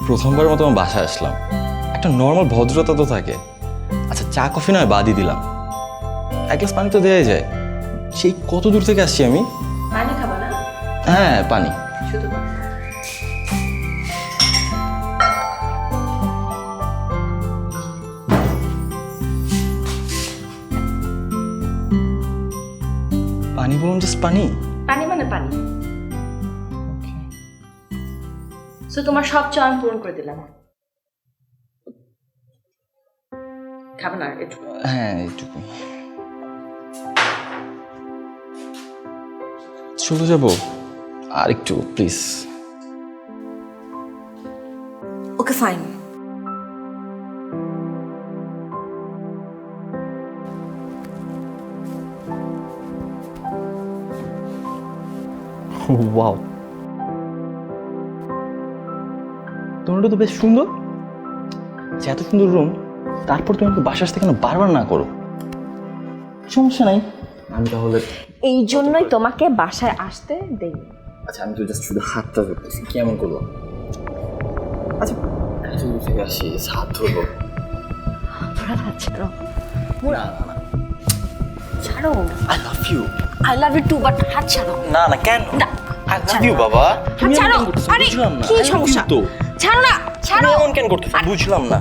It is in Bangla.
প্রথমবারের মতো আমার বাসায় আসলাম, একটা নর্মাল ভদ্রতা তো থাকে। আচ্ছা চা কফি নয় বাদই দিলাম, এক গ্লাস পানি তো দেওয়াই যায়। সেই কত দূর থেকে আসছি আমি। পানি খাবা না? হ্যাঁ পানি। শুধু পানি বলুন, জাস্ট পানি। পানি মানে পানি। সো তোমার সব চাও আমি পূরণ করে দিলাম। খাবে না একটু? হ্যাঁ এইটুকু। চলে যাব আর একটু প্লিজ। Okay fine. ওয়াও, তোমার তো বেশ সুন্দর। আচ্ছা, এত সুন্দর রুম, তারপর তুমি আমাকে বাসার থেকে কেন বারবার না করো? সমস্যা নাই, আমি তাহলে। এই জন্যই তোমাকে বাসায় আসতে দেই। আচ্ছা আমি তো জাস্ট শুধু হাতটা ধরতেছি, কেমন করবো? আচ্ছা এত দূর থেকে আসি, হাত ধরবো। ছাড়ো না না না, ছাড়ো। I love you. I love you too, but হাত ছাড়ো। না না কেন? না, আই লাভ ইউ বাবা। হাত ছাড়ো। আরে বুঝলাম না, কি I love you সমস্যা? তো। ছাড়ো না, ছাড়ো। এমন কেন করতেছ? বুঝলাম না।